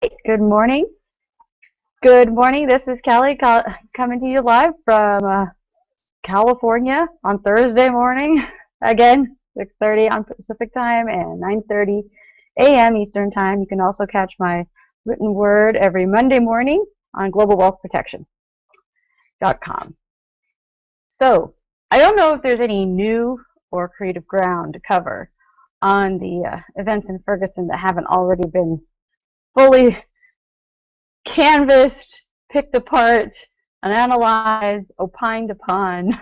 Good morning. Good morning. This is Kelly coming to you live from California on Thursday morning. Again, 6:30 on Pacific time and 9:30 a.m. Eastern time. You can also catch my written word every Monday morning on globalwealthprotection.com. So, I don't know if there's any new or creative ground to cover on the events in Ferguson that haven't already been fully canvassed, picked apart, and analyzed, opined upon,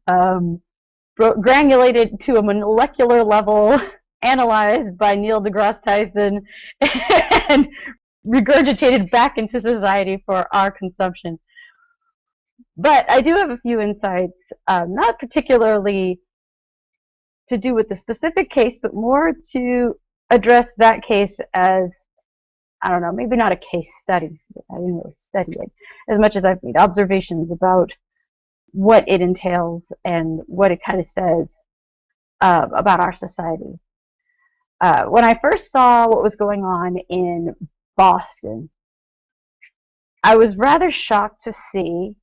um, granulated to a molecular level, analyzed by Neil deGrasse Tyson, and regurgitated back into society for our consumption. But I do have a few insights, not particularly to do with the specific case, but more to address that case as, I don't know, maybe not a case study. I didn't really study it as much as I've made observations about what it entails and what it kind of says about our society. When I first saw what was going on in Boston, I was rather shocked to see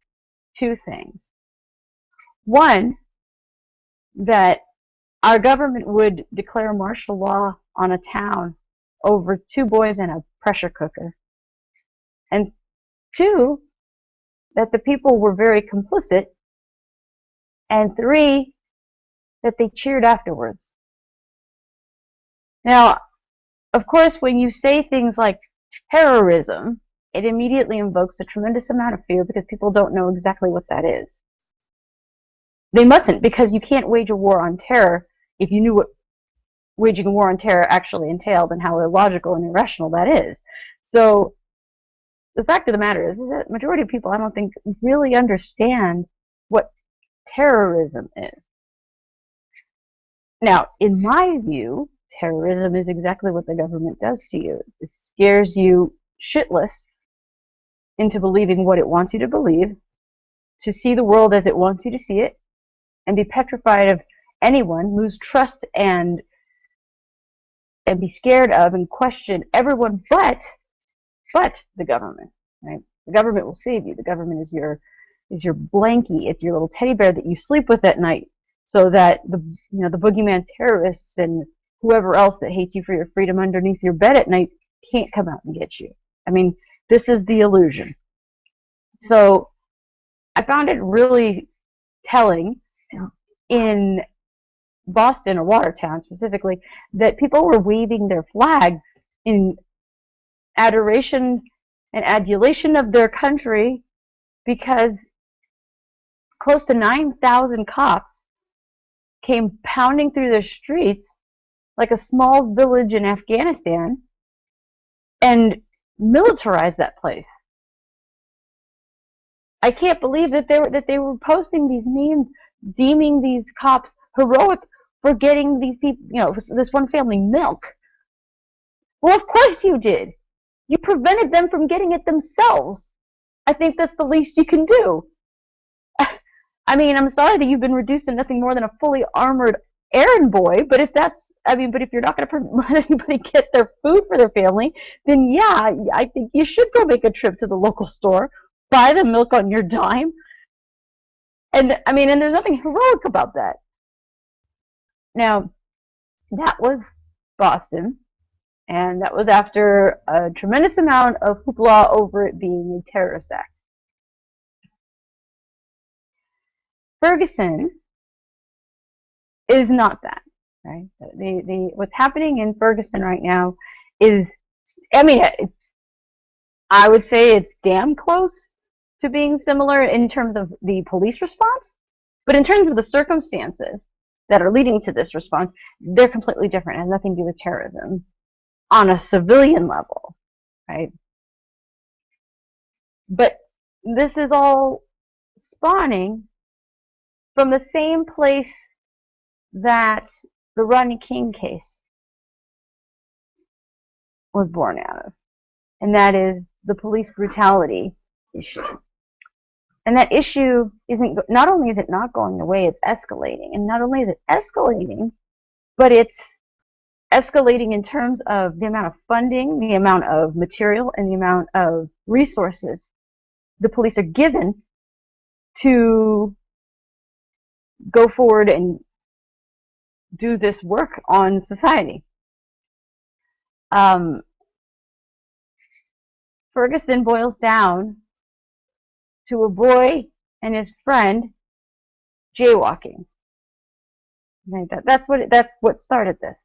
two things. One, that our government would declare martial law on a town over two boys and a pressure cooker. And two, that the people were very complicit. And three, that they cheered afterwards. Now, of course, when you say things like terrorism, it immediately invokes a tremendous amount of fear because people don't know exactly what that is. They mustn't, because you can't wage a war on terror if you knew what waging a war on terror actually entailed and how illogical and irrational that is. So the fact of the matter is that the majority of people, I don't think, really understand what terrorism is. Now, in my view, terrorism is exactly what the government does to you. It scares you shitless into believing what it wants you to believe, to see the world as it wants you to see it, and be petrified of anyone, lose trust and be scared of and question everyone but the government. Right? The government will save you. The government is your blankie. It's your little teddy bear that you sleep with at night, so that the boogeyman terrorists and whoever else that hates you for your freedom underneath your bed at night can't come out and get you. I mean, this is the illusion. So I found it really telling in Boston, or Watertown specifically, that people were waving their flags in adoration and adulation of their country because close to 9,000 cops came pounding through the streets like a small village in Afghanistan and militarized that place. I can't believe that they were posting these memes deeming these cops heroic for getting these people, this one family, milk. Well, of course you did. You prevented them from getting it themselves. I think that's the least you can do. I mean, I'm sorry that you've been reduced to nothing more than a fully armored errand boy, but if you're not going to let anybody get their food for their family, then yeah, I think you should go make a trip to the local store, buy the milk on your dime. And there's nothing heroic about that. Now, that was Boston, and that was after a tremendous amount of hoopla over it being a terrorist act. Ferguson is not that, right? What's happening in Ferguson right now is, I would say it's damn close to being similar in terms of the police response, but in terms of the circumstances that are leading to this response, they're completely different. It has nothing to do with terrorism on a civilian level, right? But this is all spawning from the same place that the Rodney King case was born out of, and that is the police brutality issue. And that issue not only is it not going away, it's escalating. And not only is it escalating, but it's escalating in terms of the amount of funding, the amount of material, and the amount of resources the police are given to go forward and do this work on society. Ferguson boils down to a boy and his friend jaywalking. That's what started this.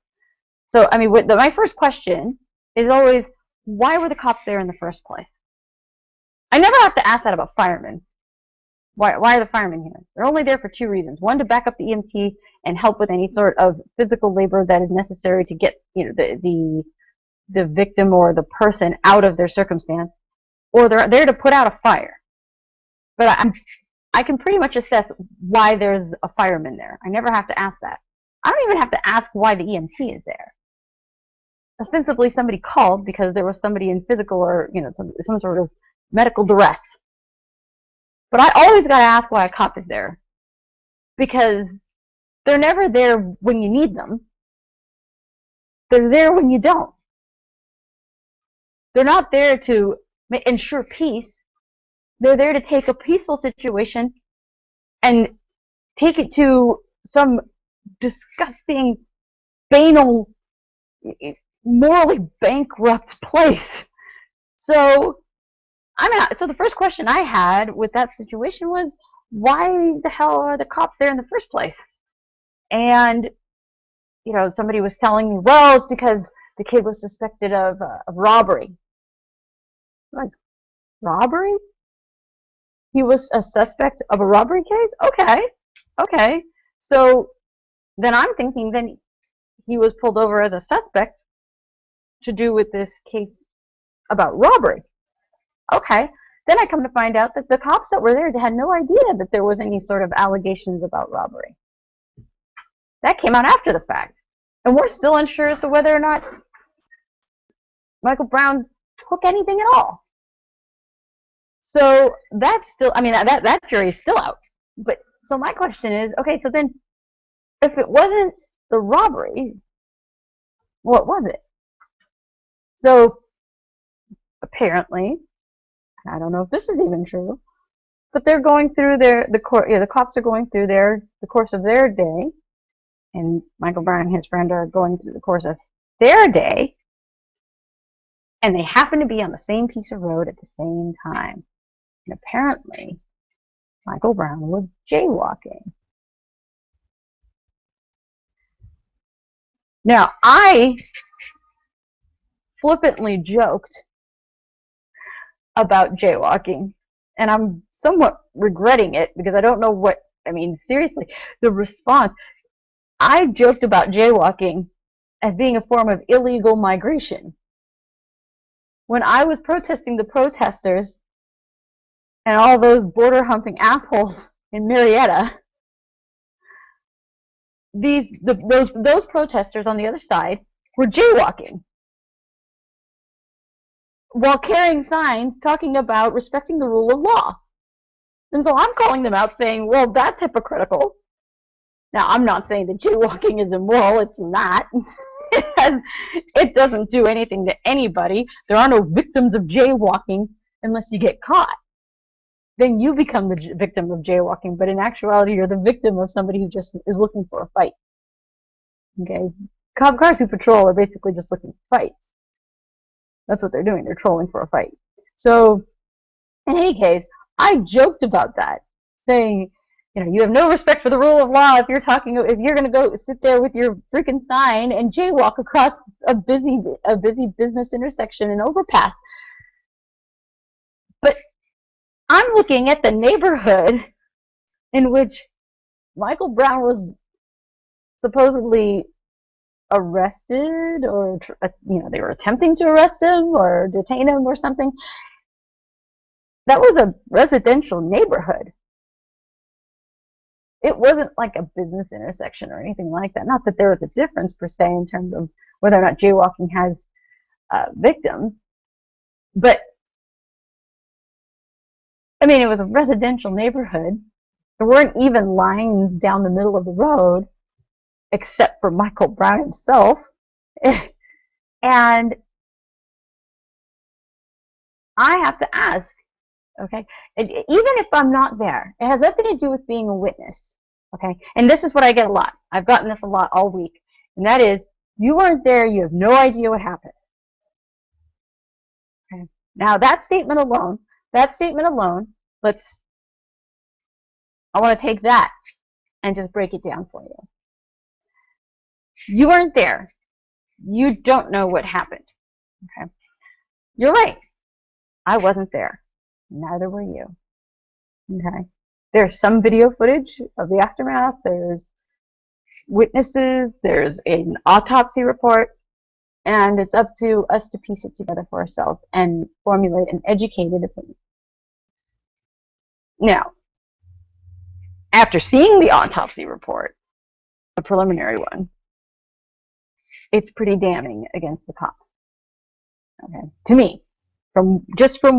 So, I mean, my first question is always, why were the cops there in the first place? I never have to ask that about firemen. Why are the firemen here? They're only there for two reasons. One, to back up the EMT and help with any sort of physical labor that is necessary to get, the victim or the person out of their circumstance, or they're there to put out a fire. But I can pretty much assess why there's a fireman there. I never have to ask that. I don't even have to ask why the EMT is there. Ostensibly, somebody called because there was somebody in physical or some sort of medical duress. But I always got to ask why a cop is there, because they're never there when you need them. They're there when you don't. They're not there to ensure peace. They're there to take a peaceful situation and take it to some disgusting, banal, morally bankrupt place. So the first question I had with that situation was, why the hell are the cops there in the first place? And somebody was telling me, well, it's because the kid was suspected of robbery. Like, robbery? He was a suspect of a robbery case? Okay. So then I'm thinking, then he was pulled over as a suspect to do with this case about robbery. Okay. Then I come to find out that the cops that were there had no idea that there was any sort of allegations about robbery. That came out after the fact. And we're still unsure as to whether or not Michael Brown took anything at all. So that's still, that jury is still out. But so my question is, okay, so then if it wasn't the robbery, what was it? So apparently, I don't know if this is even true, but they're going through the cops are going through the course of their day, and Michael Brown and his friend are going through the course of their day, and they happen to be on the same piece of road at the same time. And apparently, Michael Brown was jaywalking. Now, I flippantly joked about jaywalking, and I'm somewhat regretting it because I don't know seriously, the response. I joked about jaywalking as being a form of illegal migration. When I was protesting the protesters and all those border humping assholes in Marietta, those protesters on the other side were jaywalking while carrying signs talking about respecting the rule of law. And so I'm calling them out saying, well, that's hypocritical. Now, I'm not saying that jaywalking is immoral. It's not. It doesn't do anything to anybody. There are no victims of jaywalking unless you get caught. Then you become the victim of jaywalking, but in actuality, you're the victim of somebody who just is looking for a fight. Okay? Cop cars who patrol are basically just looking for fights. That's what they're doing. They're trolling for a fight. So, in any case, I joked about that, saying, you have no respect for the rule of law if you're going to go sit there with your freaking sign and jaywalk across a busy business intersection and overpass. But I'm looking at the neighborhood in which Michael Brown was supposedly arrested, or they were attempting to arrest him or detain him or something. That was a residential neighborhood. It wasn't like a business intersection or anything like that. Not that there was a difference per se in terms of whether or not jaywalking has victims, but it was a residential neighborhood. There weren't even lines down the middle of the road, except for Michael Brown himself And I have to ask, okay, even if I'm not there, it has nothing to do with being a witness, okay? And this is what I get a lot. I've gotten this a lot all week, and that is, you weren't there, you have no idea what happened. Okay. Now that statement alone, I want to take that and just break it down for you. You weren't there. You don't know what happened. Okay. You're right. I wasn't there. Neither were you. Okay. There's some video footage of the aftermath. There's witnesses. There's an autopsy report. And it's up to us to piece it together for ourselves and formulate an educated opinion. Now, after seeing the autopsy report, the preliminary one, it's pretty damning against the cops. Okay, to me, from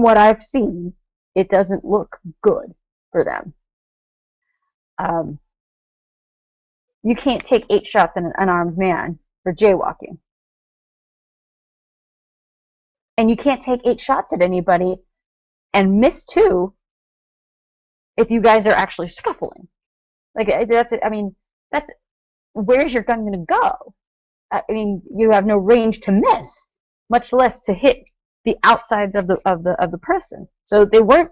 what I've seen, it doesn't look good for them. You can't take 8 shots at an unarmed man for jaywalking. And you can't take 8 shots at anybody and miss 2 if you guys are actually scuffling. Like, that's it. I mean, where's your gun going to go? I mean, you have no range to miss, much less to hit the outsides of the person. So they weren't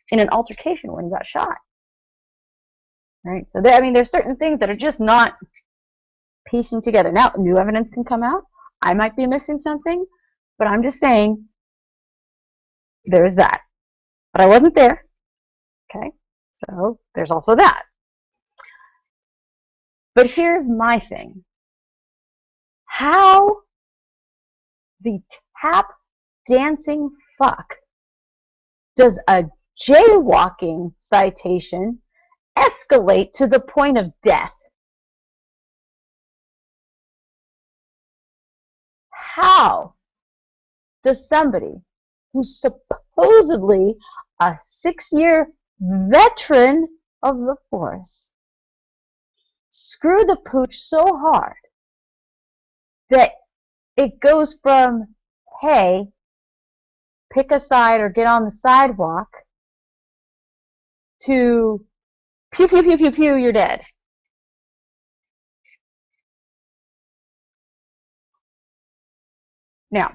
in an altercation when he got shot. Right? So I mean, there's certain things that are just not piecing together. Now, new evidence can come out. I might be missing something, but I'm just saying there's that. But I wasn't there. Okay? So there's also that. But here's my thing. How the tap dancing fuck does a jaywalking citation escalate to the point of death? How does somebody who's supposedly a 6-year veteran of the force screw the pooch so hard that it goes from, hey, pick a side or get on the sidewalk, to pew, pew, pew, pew, pew, you're dead? Now,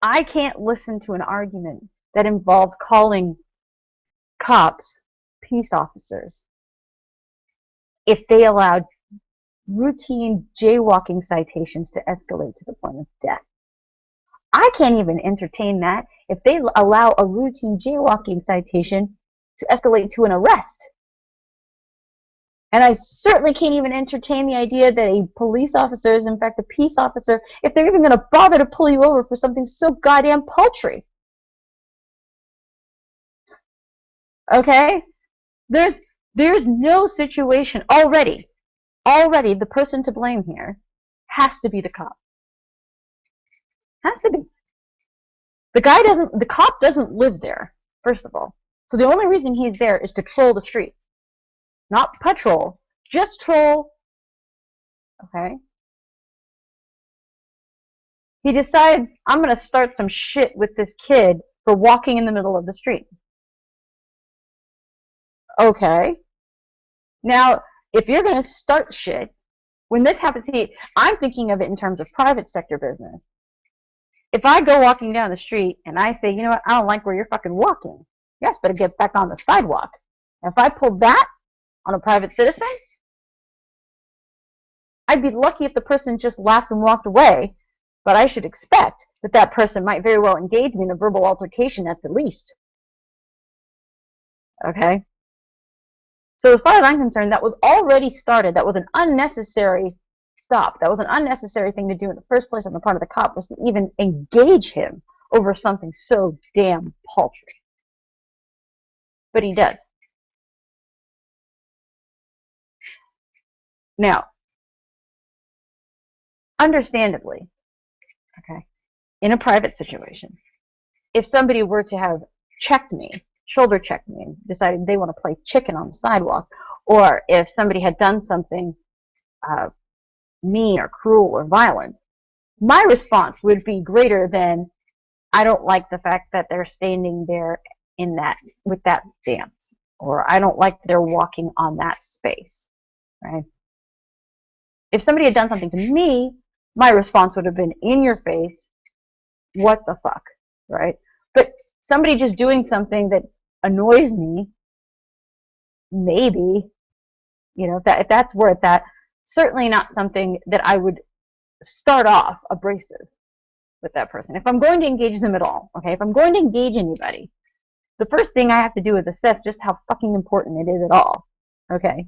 I can't listen to an argument that involves calling cops peace officers if they allowed routine jaywalking citations to escalate to the point of death. I can't even entertain that if they allow a routine jaywalking citation to escalate to an arrest. And I certainly can't even entertain the idea that a police officer is in fact a peace officer if they're even going to bother to pull you over for something so goddamn paltry. Okay? There's no situation already the person to blame here has to be the cop. Has to be. The cop doesn't live there, first of all. So the only reason he's there is to troll the streets. Not patrol, just troll. Okay? He decides, I'm going to start some shit with this kid for walking in the middle of the street. Okay. Now, if you're going to start shit, when this happens, I'm thinking of it in terms of private sector business. If I go walking down the street and I say, you know what, I don't like where you're fucking walking, you guys better get back on the sidewalk. And if I pulled that on a private citizen, I'd be lucky if the person just laughed and walked away, but I should expect that that person might very well engage me in a verbal altercation at the least. Okay? So as far as I'm concerned, that was already started. That was an unnecessary stop. That was an unnecessary thing to do in the first place on the part of the cop, was to even engage him over something so damn paltry. But he does. Now, understandably, okay, in a private situation, if somebody were to have checked me, shoulder checked me, and decided they want to play chicken on the sidewalk, or if somebody had done something mean or cruel or violent, my response would be greater than, I don't like the fact that they're standing there in that, with that stance, or I don't like that they're walking on that space, right? If somebody had done something to me, my response would have been in your face, what the fuck, right? But somebody just doing something that annoys me, maybe, you know, if that's where it's at, certainly not something that I would start off abrasive with that person. If I'm going to engage them at all, okay, if I'm going to engage anybody, the first thing I have to do is assess just how fucking important it is at all, okay?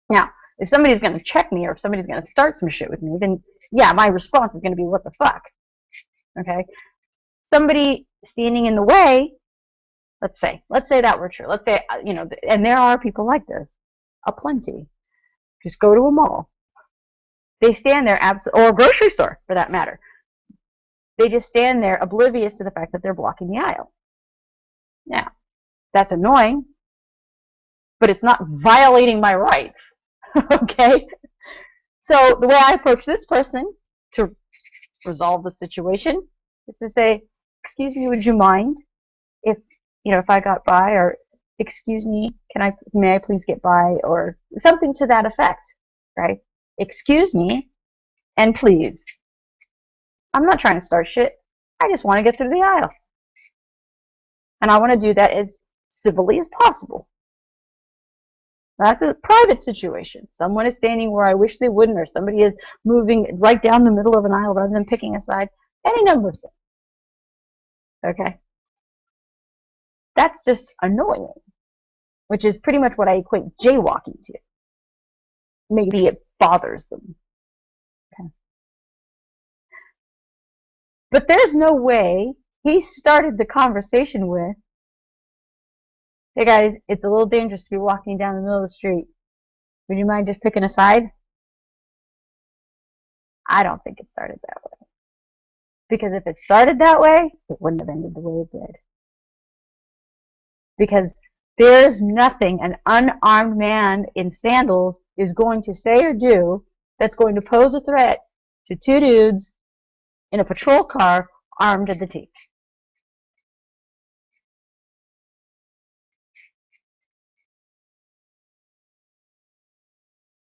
Now, if somebody's going to check me or if somebody's going to start some shit with me, then yeah, my response is going to be, what the fuck, okay? Somebody standing in the way, let's say that were true. Let's say, you know, and there are people like this, aplenty. Just go to a mall. They stand there, or a grocery store for that matter. They just stand there oblivious to the fact that they're blocking the aisle. Now, that's annoying, but it's not violating my rights, okay? So the way I approach this person to resolve the situation is to say, excuse me, would you mind if, you know, if I got by, or excuse me, may I please get by, or something to that effect, right? Excuse me, and please. I'm not trying to start shit. I just want to get through the aisle. And I want to do that as civilly as possible. That's a private situation. Someone is standing where I wish they wouldn't, or somebody is moving right down the middle of an aisle rather than picking a side. Any number of things. Okay? That's just annoying, which is pretty much what I equate jaywalking to. Maybe it bothers them. Okay. But there's no way he started the conversation with, hey guys, it's a little dangerous to be walking down the middle of the street. Would you mind just picking a side? I don't think it started that way. Because if it started that way, it wouldn't have ended the way it did. Because there's nothing an unarmed man in sandals is going to say or do that's going to pose a threat to two dudes in a patrol car armed to the teeth.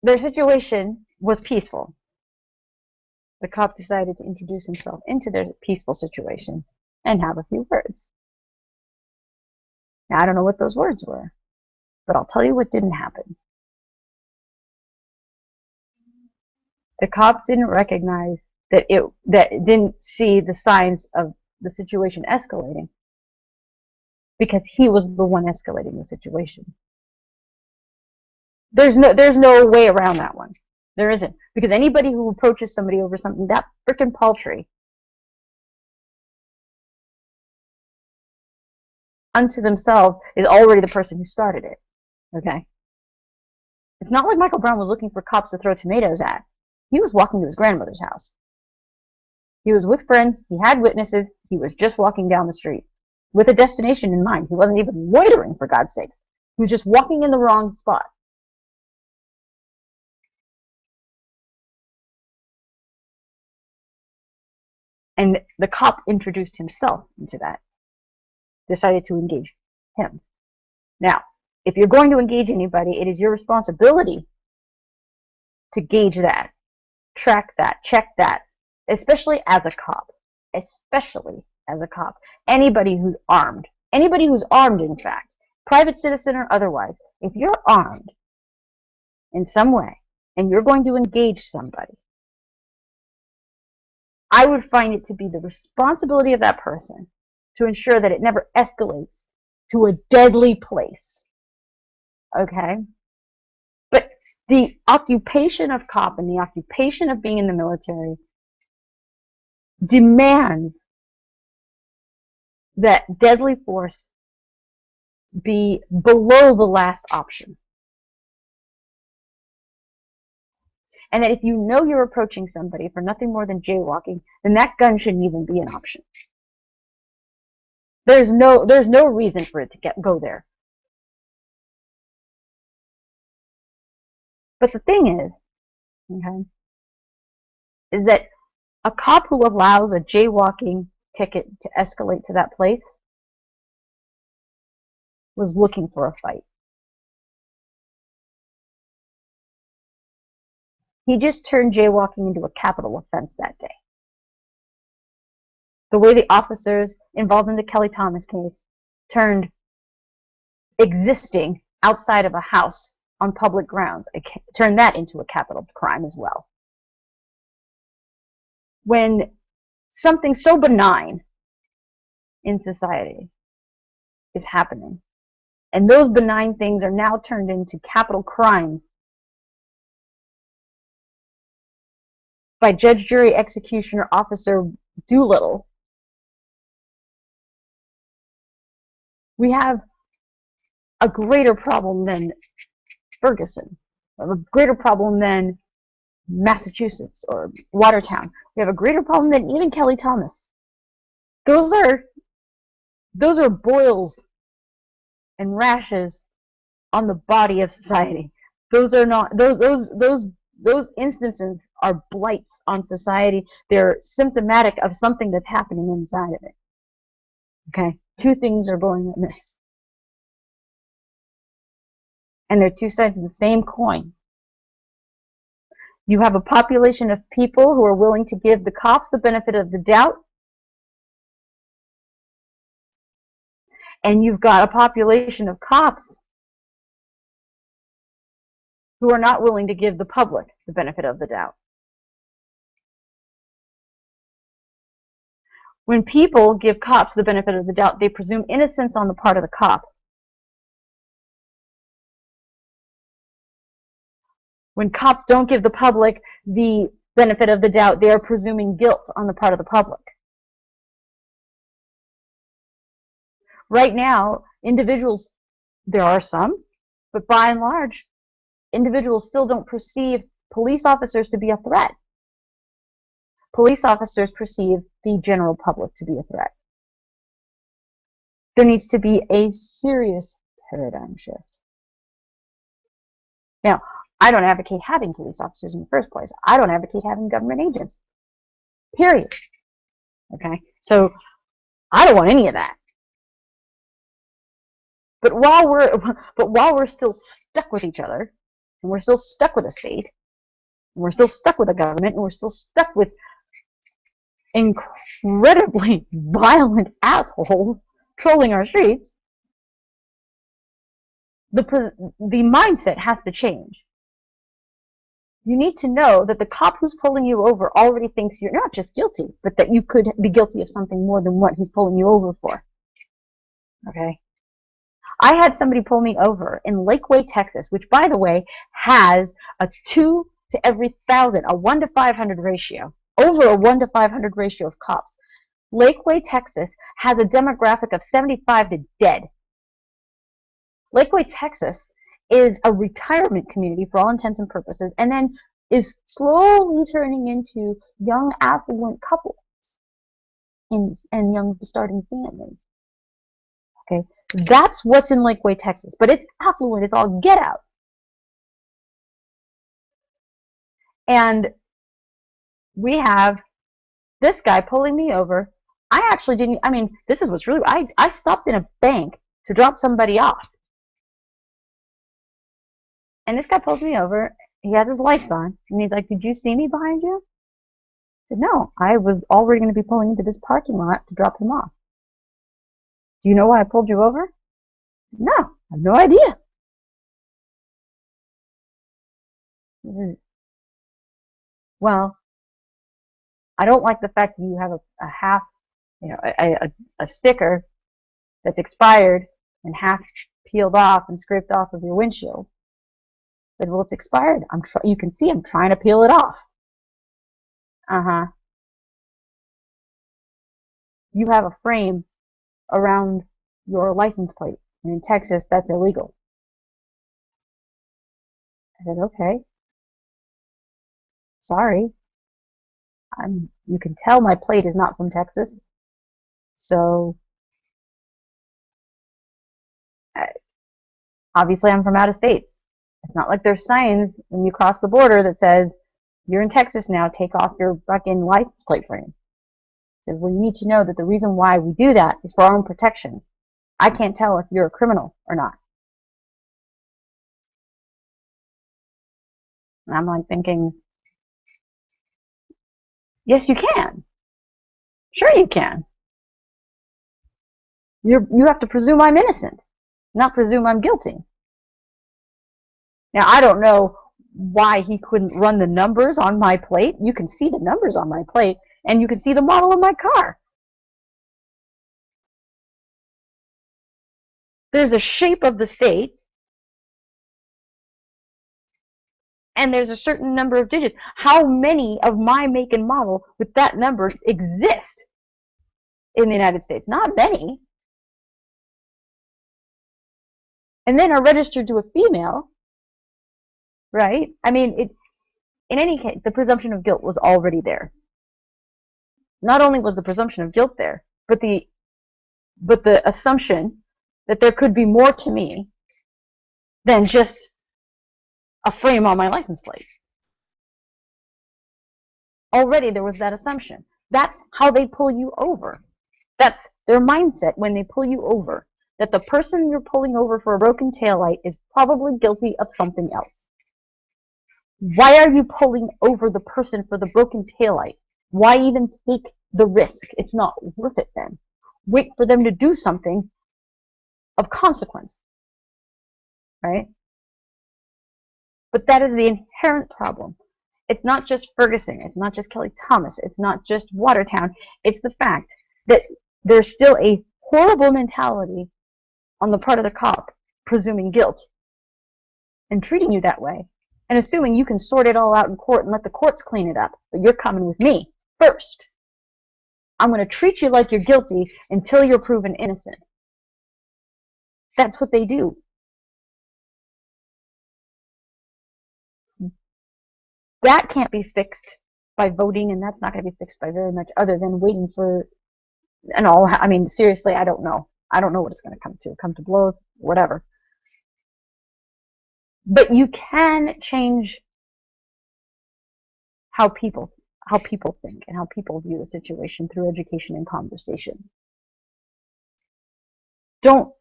Their situation was peaceful. The cop decided to introduce himself into their peaceful situation and have a few words. Now, I don't know what those words were, but I'll tell you what didn't happen. The cop didn't recognize that didn't see the signs of the situation escalating, because he was the one escalating the situation. There's no way around that one. There isn't. Because anybody who approaches somebody over something that frickin' paltry unto themselves is already the person who started it. Okay? It's not like Michael Brown was looking for cops to throw tomatoes at. He was walking to his grandmother's house. He was with friends. He had witnesses. He was just walking down the street with a destination in mind. He wasn't even loitering, for God's sakes. He was just walking in the wrong spot. And the cop introduced himself into that. Decided to engage him. Now, if you're going to engage anybody, it is your responsibility to gauge that, track that, check that, especially as a cop. Especially as a cop. Anybody who's armed, in fact, private citizen or otherwise, if you're armed in some way and you're going to engage somebody, I would find it to be the responsibility of that person to ensure that it never escalates to a deadly place. Okay? But the occupation of cop and the occupation of being in the military demands that deadly force be below the last option. And that if you know you're approaching somebody for nothing more than jaywalking, then that gun shouldn't even be an option. There's no reason for it to go there. But the thing is, okay, is that a cop who allows a jaywalking ticket to escalate to that place was looking for a fight. He just turned jaywalking into a capital offense that day. The way the officers involved in the Kelly Thomas case turned existing outside of a house on public grounds, turned that into a capital crime as well. When something so benign in society is happening, and those benign things are now turned into capital crimes by judge, jury, executioner, officer Doolittle, we have a greater problem than Ferguson, a greater problem than Massachusetts or Watertown. We have a greater problem than even Kelly Thomas. Those are boils and rashes on the body of society. Those are not those instances are blights on society. They're symptomatic of something that's happening inside of it. Okay, two things are going amiss, and they're two sides of the same coin. You have a population of people who are willing to give the cops the benefit of the doubt, and you've got a population of cops who are not willing to give the public the benefit of the doubt. When people give cops the benefit of the doubt, they presume innocence on the part of the cop. When cops don't give the public the benefit of the doubt, they are presuming guilt on the part of the public. Right now, individuals, there are some, but by and large, individuals still don't perceive police officers to be a threat. Police officers perceive the general public to be a threat. There needs to be a serious paradigm shift. Now, I don't advocate having police officers in the first place. I don't advocate having government agents. Period. Okay? So, I don't want any of that. But while we're still stuck with each other, and we're still stuck with a state, and we're still stuck with a government, and we're still stuck with incredibly violent assholes trolling our streets, the mindset has to change. You need to know that the cop who's pulling you over already thinks you're not just guilty, but that you could be guilty of something more than what he's pulling you over for. Okay? I had somebody pull me over in Lakeway, Texas, which, by the way, has a 2 to every 1,000, a 1 to 500 ratio, over a 1 to 500 ratio of cops. Lakeway, Texas has a demographic of 75 to dead. Lakeway, Texas is a retirement community for all intents and purposes, and then is slowly turning into young, affluent couples and young, starting families. Okay, that's what's in Lakeway, Texas, but it's affluent, it's all get out. And we have this guy pulling me over. I actually didn't, I mean, this is what's really, I stopped in a bank to drop somebody off. And this guy pulls me over, he has his lights on, and he's like, "Did you see me behind you?" I said, "No, I was already going to be pulling into this parking lot to drop him off." "Do you know why I pulled you over?" "No, I have no idea." Well, I don't like the fact that you have a half, a sticker that's expired and half peeled off and scraped off of your windshield. I said, "Well, it's expired. You can see I'm trying to peel it off." "Uh-huh. You have a frame around your license plate, and in Texas, that's illegal." I said, "Okay. Sorry. You can tell my plate is not from Texas. So, obviously I'm from out of state. It's not like there's signs when you cross the border that says You're in Texas now. Take off your fucking license plate frame. Because we need to know that the reason why we do that is for our own protection. I can't tell if you're a criminal or not. And I'm like thinking, yes, you can. Sure you can. You have to presume I'm innocent, not presume I'm guilty. Now, I don't know why he couldn't run the numbers on my plate. You can see the numbers on my plate, and you can see the model of my car. There's a shape of the state, and there's a certain number of digits. How many of my make and model with that number exist in the United States? Not many. And then are registered to a female, right? I mean, in any case, the presumption of guilt was already there. Not only was the presumption of guilt there, but the assumption that there could be more to me than just a frame on my license plate. Already there was that assumption. That's how they pull you over. That's their mindset when they pull you over. That the person you're pulling over for a broken taillight is probably guilty of something else. Why are you pulling over the person for the broken taillight? Why even take the risk? It's not worth it then. Wait for them to do something of consequence. Right? But that is the inherent problem. It's not just Ferguson. It's not just Kelly Thomas. It's not just Watertown. It's the fact that there's still a horrible mentality on the part of the cop presuming guilt and treating you that way and assuming you can sort it all out in court and let the courts clean it up. But you're coming with me first. I'm going to treat you like you're guilty until you're proven innocent. That's what they do. That can't be fixed by voting, and that's not going to be fixed by very much other than waiting for and all. I mean, seriously, I don't know. I don't know what it's going to come to. Come to blows, whatever. But you can change how people think and how people view the situation through education and conversation. Don't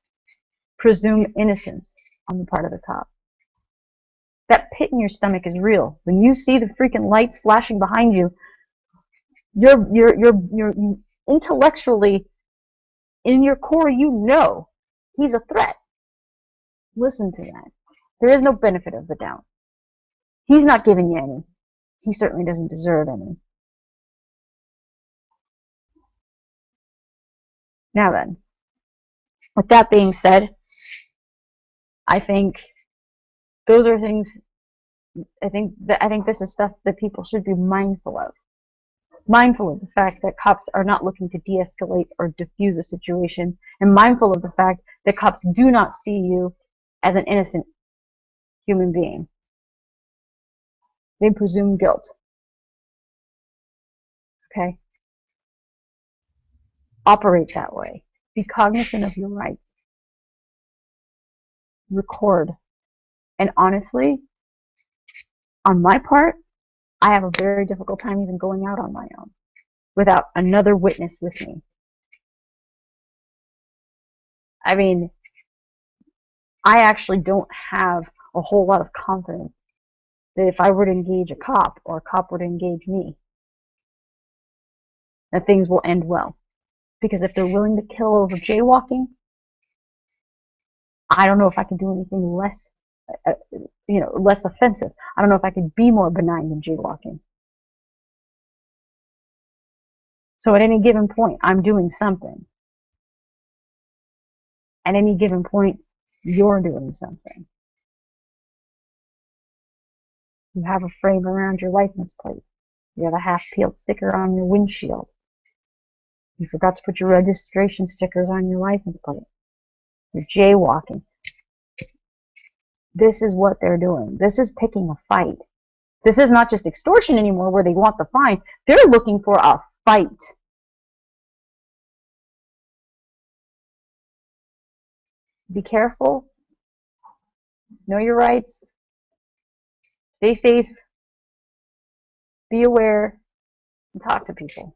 presume innocence on the part of the cop. That pit in your stomach is real. When you see the freaking lights flashing behind you, you're intellectually, in your core, you know he's a threat. Listen to that. There is no benefit of the doubt. He's not giving you any. He certainly doesn't deserve any. Now then, with that being said, I think those are things. I think this is stuff that people should be mindful of. Mindful of the fact that cops are not looking to de-escalate or diffuse a situation, and mindful of the fact that cops do not see you as an innocent human being. They presume guilt. Okay? Operate that way. Be cognizant of your rights. Record. And honestly, on my part, I have a very difficult time even going out on my own without another witness with me. I mean, I actually don't have a whole lot of confidence that if I were to engage a cop or a cop were to engage me, that things will end well. Because if they're willing to kill over jaywalking, I don't know if I can do anything less, less offensive. I don't know if I could be more benign than jaywalking. So at any given point, I'm doing something. At any given point, you're doing something. You have a frame around your license plate. You have a half-peeled sticker on your windshield. You forgot to put your registration stickers on your license plate. You're jaywalking. This is what they're doing. This is picking a fight. This is not just extortion anymore where they want the fine. They're looking for a fight. Be careful. Know your rights. Stay safe. Be aware and talk to people.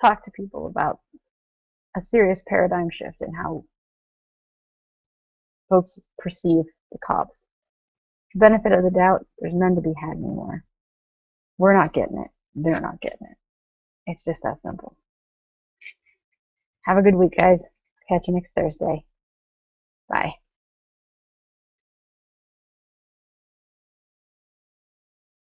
Talk to people about a serious paradigm shift in how folks perceive the cops. Benefit of the doubt, there's none to be had anymore. We're not getting it. They're not getting it. It's just that simple. Have a good week, guys. Catch you next Thursday. Bye.